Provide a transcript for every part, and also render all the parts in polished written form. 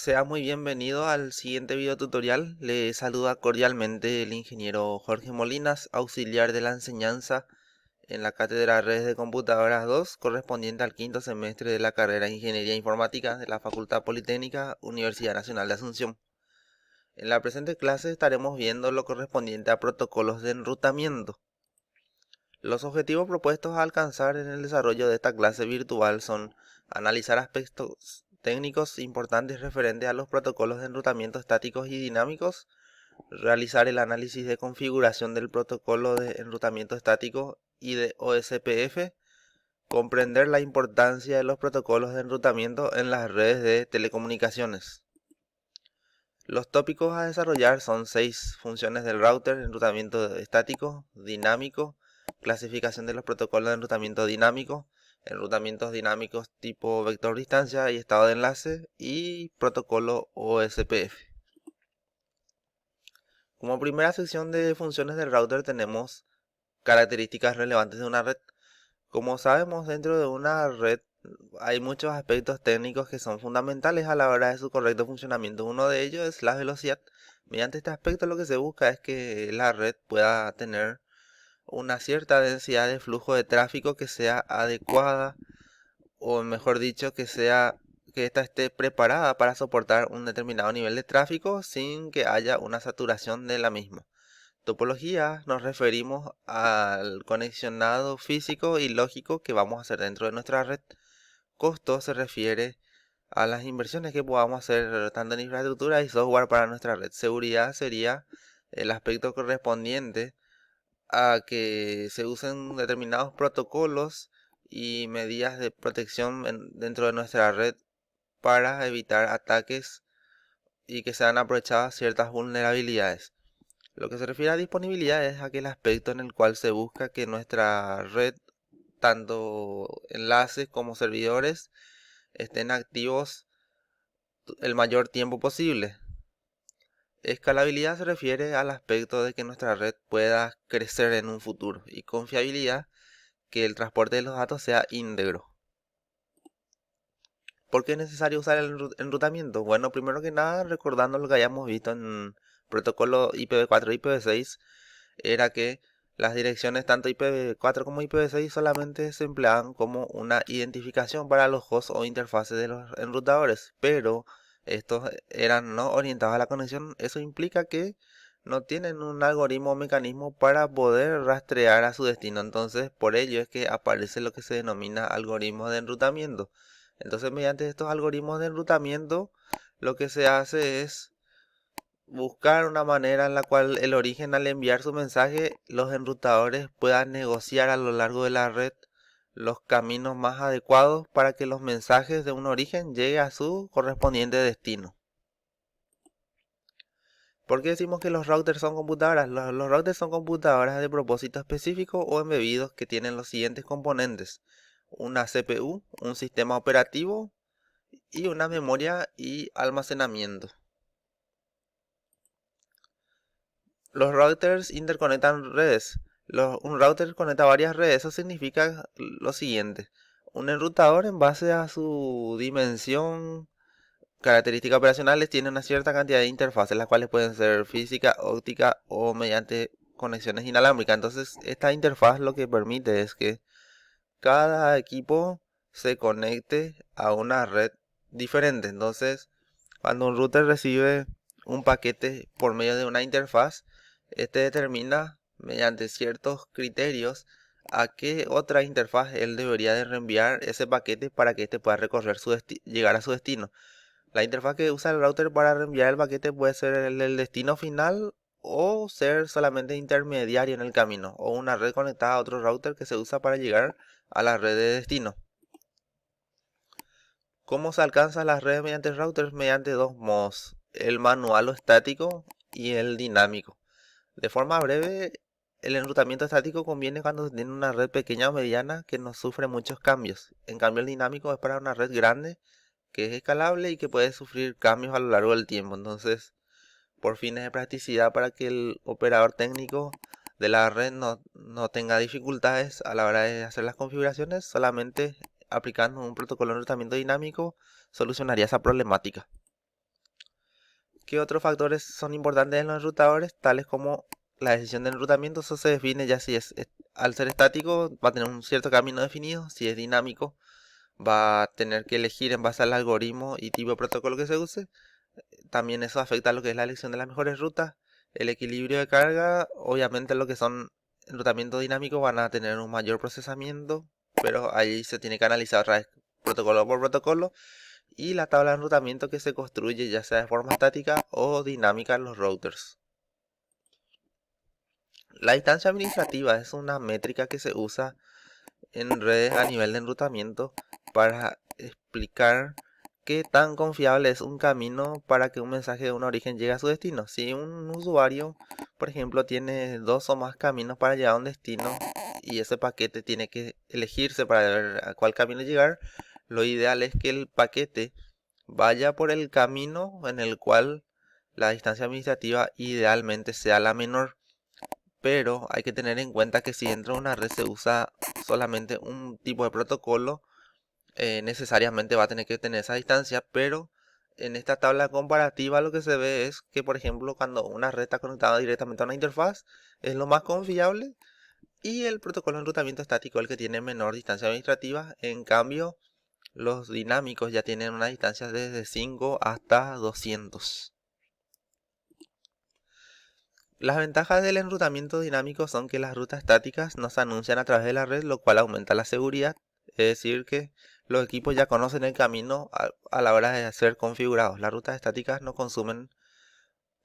Sea muy bienvenido al siguiente video tutorial. Le saluda cordialmente el ingeniero Jorge Molinas, auxiliar de la enseñanza en la Cátedra de Redes de Computadoras 2, correspondiente al quinto semestre de la carrera de Ingeniería Informática de la Facultad Politécnica, Universidad Nacional de Asunción. En la presente clase estaremos viendo lo correspondiente a protocolos de enrutamiento. Los objetivos propuestos a alcanzar en el desarrollo de esta clase virtual son analizar aspectos técnicos importantes referentes a los protocolos de enrutamiento estáticos y dinámicos, realizar el análisis de configuración del protocolo de enrutamiento estático y de OSPF, comprender la importancia de los protocolos de enrutamiento en las redes de telecomunicaciones. Los tópicos a desarrollar son 6 funciones del router: enrutamiento estático, dinámico, clasificación de los protocolos de enrutamiento dinámico, enrutamientos dinámicos tipo vector distancia y estado de enlace, y protocolo OSPF. Como primera sección de funciones del router tenemos características relevantes de una red. Como sabemos, dentro de una red hay muchos aspectos técnicos que son fundamentales a la hora de su correcto funcionamiento. Uno de ellos es la velocidad. Mediante este aspecto lo que se busca es que la red pueda tener una cierta densidad de flujo de tráfico que sea adecuada, o mejor dicho, que ésta esté preparada para soportar un determinado nivel de tráfico sin que haya una saturación de la misma. Topología nos referimos al conexionado físico y lógico que vamos a hacer dentro de nuestra red. Costo se refiere a las inversiones que podamos hacer tanto en infraestructura y software para nuestra red. Seguridad sería el aspecto correspondiente a que se usen determinados protocolos y medidas de protección dentro de nuestra red para evitar ataques y que sean aprovechadas ciertas vulnerabilidades. Lo que se refiere a disponibilidad es aquel aspecto en el cual se busca que nuestra red, tanto enlaces como servidores, estén activos el mayor tiempo posible. Escalabilidad se refiere al aspecto de que nuestra red pueda crecer en un futuro, y confiabilidad, que el transporte de los datos sea íntegro. ¿Por qué es necesario usar el enrutamiento? Bueno, primero que nada, recordando lo que hayamos visto en protocolo IPv4 y IPv6, era que las direcciones tanto IPv4 como IPv6 solamente se empleaban como una identificación para los hosts o interfaces de los enrutadores, pero estos eran no orientados a la conexión. Eso implica que no tienen un algoritmo o mecanismo para poder rastrear a su destino. Entonces, por ello es que aparece lo que se denomina algoritmo de enrutamiento. Entonces, mediante estos algoritmos de enrutamiento, lo que se hace es buscar una manera en la cual el origen, al enviar su mensaje, los enrutadores puedan negociar a lo largo de la red los caminos más adecuados para que los mensajes de un origen lleguen a su correspondiente destino. ¿Por qué decimos que los routers son computadoras? Los routers son computadoras de propósito específico o embebidos que tienen los siguientes componentes: una CPU, un sistema operativo y una memoria y almacenamiento. Los routers interconectan redes. Un router conecta varias redes. Eso significa lo siguiente: un enrutador, en base a su dimensión, características operacionales, tiene una cierta cantidad de interfaces, las cuales pueden ser física, óptica o mediante conexiones inalámbricas. Entonces, esta interfaz lo que permite es que cada equipo se conecte a una red diferente. Entonces, cuando un router recibe un paquete por medio de una interfaz, este determina mediante ciertos criterios a qué otra interfaz él debería de reenviar ese paquete para que éste pueda recorrer llegar a su destino. La interfaz que usa el router para reenviar el paquete puede ser el destino final, o ser solamente intermediario en el camino, o una red conectada a otro router que se usa para llegar a la red de destino. ¿Cómo se alcanza las redes mediante routers? Mediante dos modos: el manual o estático y el dinámico. De forma breve, el enrutamiento estático conviene cuando se tiene una red pequeña o mediana que no sufre muchos cambios. En cambio, el dinámico es para una red grande que es escalable y que puede sufrir cambios a lo largo del tiempo. Entonces, por fines de practicidad, para que el operador técnico de la red no tenga dificultades a la hora de hacer las configuraciones, solamente aplicando un protocolo de enrutamiento dinámico solucionaría esa problemática. ¿Qué otros factores son importantes en los enrutadores? Tales como la decisión de enrutamiento. Eso se define ya si al ser estático va a tener un cierto camino definido. Si es dinámico va a tener que elegir en base al algoritmo y tipo de protocolo que se use. También eso afecta a lo que es la elección de las mejores rutas. El equilibrio de carga, obviamente lo que son enrutamientos dinámicos van a tener un mayor procesamiento, pero ahí se tiene que analizar otra vez protocolo por protocolo. Y la tabla de enrutamiento que se construye ya sea de forma estática o dinámica en los routers. La distancia administrativa es una métrica que se usa en redes a nivel de enrutamiento para explicar qué tan confiable es un camino para que un mensaje de un origen llegue a su destino. Si un usuario, por ejemplo, tiene dos o más caminos para llegar a un destino y ese paquete tiene que elegirse para ver a cuál camino llegar, lo ideal es que el paquete vaya por el camino en el cual la distancia administrativa idealmente sea la menor. Pero hay que tener en cuenta que si dentro de una red se usa solamente un tipo de protocolo, necesariamente va a tener que tener esa distancia, pero en esta tabla comparativa lo que se ve es que, por ejemplo, cuando una red está conectada directamente a una interfaz, es lo más confiable y el protocolo de enrutamiento estático es el que tiene menor distancia administrativa. En cambio, los dinámicos ya tienen una distancia desde 5 hasta 200. Las ventajas del enrutamiento dinámico son que las rutas estáticas no se anuncian a través de la red, lo cual aumenta la seguridad. Es decir, que los equipos ya conocen el camino a la hora de ser configurados. Las rutas estáticas no consumen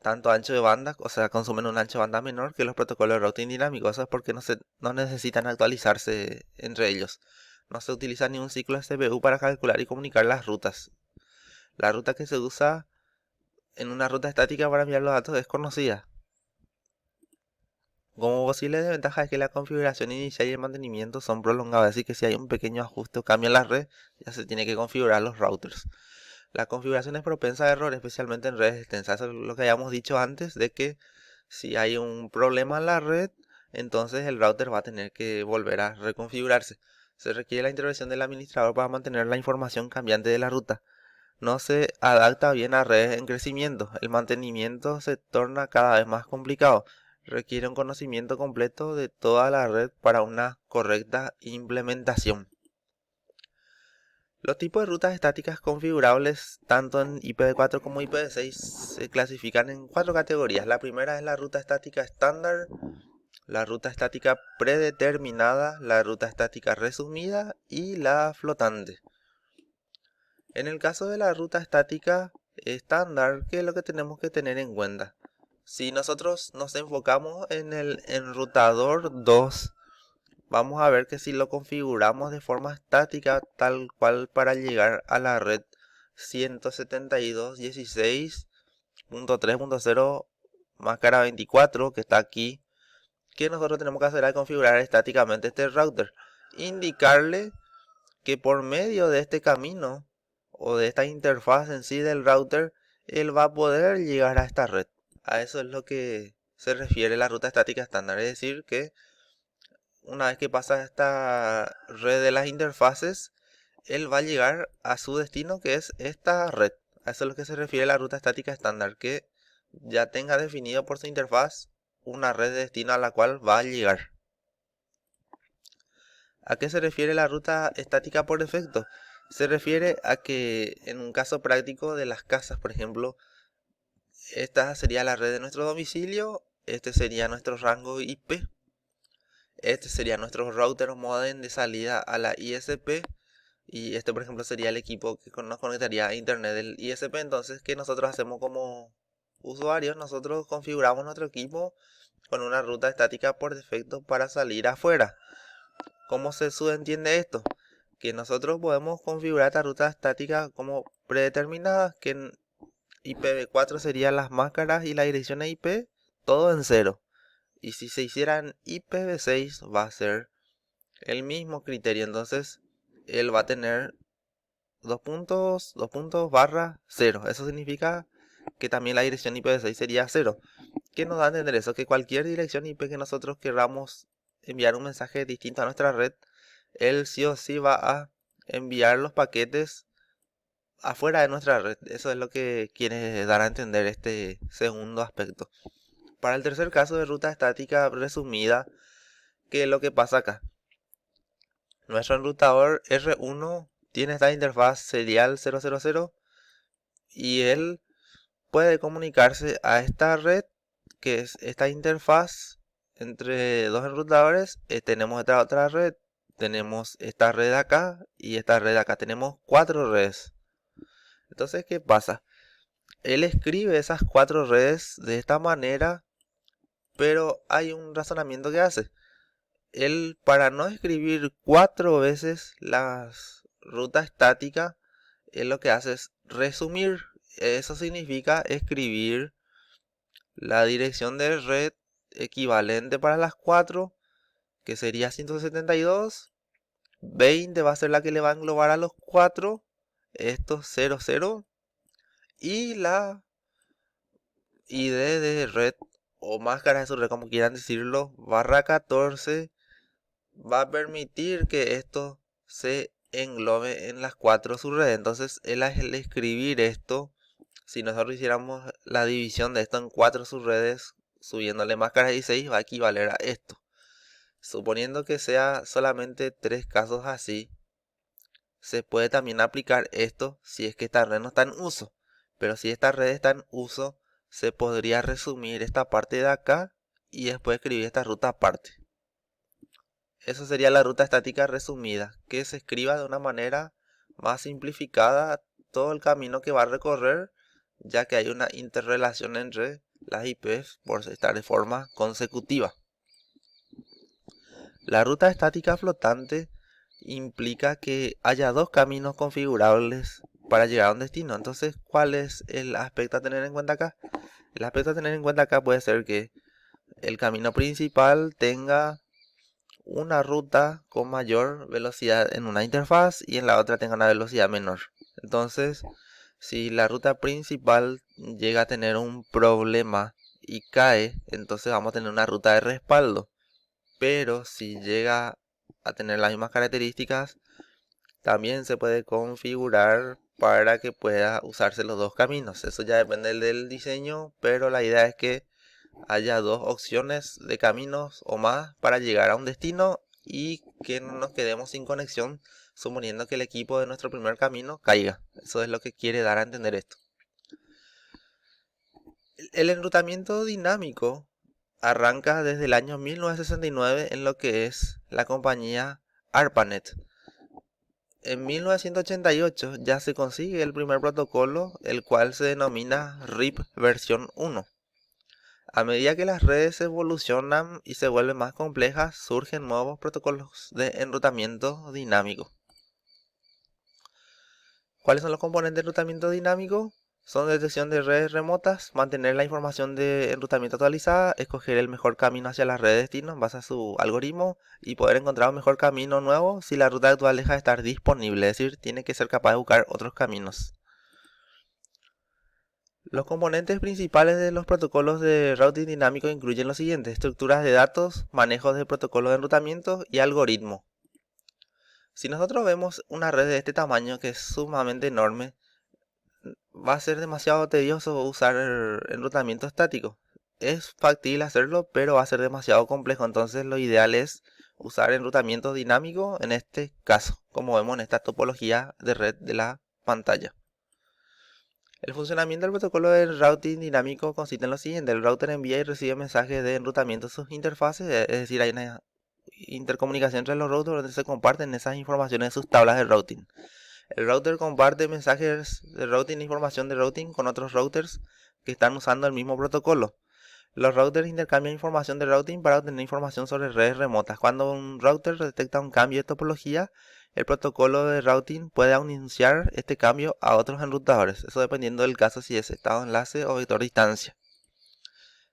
tanto ancho de banda, o sea, consumen un ancho de banda menor que los protocolos de routing dinámico. Eso es porque no necesitan actualizarse entre ellos. No se utiliza ni un ciclo de CPU para calcular y comunicar las rutas. La ruta que se usa en una ruta estática para enviar los datos es conocida. Como posible desventaja es que la configuración inicial y el mantenimiento son prolongados, así que si hay un pequeño ajuste o cambio en la red, ya se tiene que configurar los routers. La configuración es propensa a errores, especialmente en redes extensas. Eso es lo que habíamos dicho antes, de que si hay un problema en la red, entonces el router va a tener que volver a reconfigurarse. Se requiere la intervención del administrador para mantener la información cambiante de la ruta. No se adapta bien a redes en crecimiento. El mantenimiento se torna cada vez más complicado. Requiere un conocimiento completo de toda la red para una correcta implementación. Los tipos de rutas estáticas configurables tanto en IPv4 como IPv6 se clasifican en 4 categorías. La primera es la ruta estática estándar, la ruta estática predeterminada, la ruta estática resumida y la flotante. En el caso de la ruta estática estándar, ¿qué es lo que tenemos que tener en cuenta? Si nosotros nos enfocamos en el enrutador 2, vamos a ver que si lo configuramos de forma estática tal cual para llegar a la red 172.16.3.0 máscara 24 que está aquí, que nosotros tenemos que hacer al configurar estáticamente este router, indicarle que por medio de este camino o de esta interfaz en sí del router, él va a poder llegar a esta red. A eso es lo que se refiere la ruta estática estándar, es decir que una vez que pasa esta red de las interfaces, él va a llegar a su destino, que es esta red. A eso es lo que se refiere la ruta estática estándar, que ya tenga definido por su interfaz una red de destino a la cual va a llegar. ¿A qué se refiere la ruta estática por defecto? Se refiere a que en un caso práctico de las casas, por ejemplo, esta sería la red de nuestro domicilio, este sería nuestro rango IP, este sería nuestro router o modem de salida a la ISP y este por ejemplo sería el equipo que nos conectaría a internet del ISP. Entonces, ¿qué nosotros hacemos como usuarios? Nosotros configuramos nuestro equipo con una ruta estática por defecto para salir afuera. ¿Cómo se subentiende esto? Que nosotros podemos configurar esta ruta estática como predeterminada, que en IPv4 serían las máscaras y la dirección IP, todo en cero. Y si se hiciera en IPv6 va a ser el mismo criterio, entonces él va a tener dos puntos barra 0. Eso significa que también la dirección IPv6 sería 0. ¿Qué nos da a entender eso? Que cualquier dirección IP que nosotros queramos enviar un mensaje distinto a nuestra red, él sí o sí va a enviar los paquetes afuera de nuestra red. Eso es lo que quiere dar a entender este segundo aspecto. Para el tercer caso de ruta estática resumida, ¿qué es lo que pasa acá? Nuestro enrutador R1 tiene esta interfaz serial 000 y él puede comunicarse a esta red, que es esta interfaz entre dos enrutadores. Tenemos esta otra red, tenemos esta red acá y esta red acá. Tenemos 4 redes. Entonces, ¿qué pasa? Él escribe esas 4 redes de esta manera, pero hay un razonamiento que hace. Él, para no escribir 4 veces la ruta estática, él lo que hace es resumir. Eso significa escribir la dirección de red equivalente para las 4, que sería 172. 20 va a ser la que le va a englobar a los 4, estos 00, y la ID de red o máscara de su red, como quieran decirlo, /14, va a permitir que esto se englobe en las 4 subredes. Entonces, el escribir esto, si nosotros hiciéramos la división de esto en 4 subredes, subiéndole máscara 16, va a equivaler a esto. Suponiendo que sea solamente 3 casos así, se puede también aplicar esto si es que esta red no está en uso. Pero si esta red está en uso, se podría resumir esta parte de acá y después escribir esta ruta aparte. Eso sería la ruta estática resumida, que se escriba de una manera más simplificada todo el camino que va a recorrer, ya que hay una interrelación entre las IPs por estar de forma consecutiva. La ruta estática flotante implica que haya 2 caminos configurables para llegar a un destino. Entonces, ¿cuál es el aspecto a tener en cuenta acá? El aspecto a tener en cuenta acá puede ser que el camino principal tenga una ruta con mayor velocidad en una interfaz y en la otra tenga una velocidad menor. Entonces, si la ruta principal llega a tener un problema y cae, entonces vamos a tener una ruta de respaldo. Pero si llega a tener las mismas características, también se puede configurar para que pueda usarse los 2 caminos. Eso ya depende del diseño, pero la idea es que haya 2 opciones de caminos o más para llegar a un destino y que no nos quedemos sin conexión, suponiendo que el equipo de nuestro primer camino caiga. Eso es lo que quiere dar a entender esto. El enrutamiento dinámico arranca desde el año 1969 en lo que es la compañía ARPANET. En 1988 ya se consigue el primer protocolo, el cual se denomina RIP versión 1. A medida que las redes evolucionan y se vuelven más complejas, surgen nuevos protocolos de enrutamiento dinámico. ¿Cuáles son los componentes de enrutamiento dinámico? Son detección de redes remotas, mantener la información de enrutamiento actualizada, escoger el mejor camino hacia la red de destino en base a su algoritmo y poder encontrar un mejor camino nuevo si la ruta actual deja de estar disponible, es decir, tiene que ser capaz de buscar otros caminos. Los componentes principales de los protocolos de routing dinámico incluyen los siguientes: estructuras de datos, manejo de protocolos de enrutamiento y algoritmo. Si nosotros vemos una red de este tamaño, que es sumamente enorme, va a ser demasiado tedioso usar enrutamiento estático. Es factible hacerlo, pero va a ser demasiado complejo. Entonces lo ideal es usar enrutamiento dinámico en este caso, como vemos en esta topología de red de la pantalla. El funcionamiento del protocolo de routing dinámico consiste en lo siguiente: el router envía y recibe mensajes de enrutamiento a sus interfaces, es decir, hay una intercomunicación entre los routers donde se comparten esas informaciones de sus tablas de routing. El router comparte mensajes de routing e información de routing con otros routers que están usando el mismo protocolo. Los routers intercambian información de routing para obtener información sobre redes remotas. Cuando un router detecta un cambio de topología, el protocolo de routing puede anunciar este cambio a otros enrutadores. Eso dependiendo del caso, si es estado de enlace o vector distancia.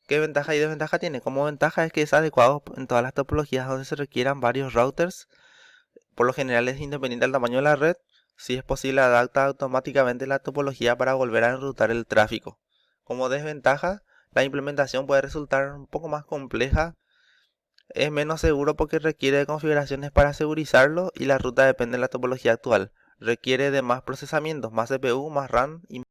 ¿Qué ventaja y desventaja tiene? Como ventaja es que es adecuado en todas las topologías donde se requieran varios routers. Por lo general es independiente del tamaño de la red. Si es posible, adapta automáticamente la topología para volver a enrutar el tráfico. Como desventaja, la implementación puede resultar un poco más compleja. Es menos seguro porque requiere de configuraciones para segurizarlo y la ruta depende de la topología actual. requiere de más procesamiento, más CPU, más RAM y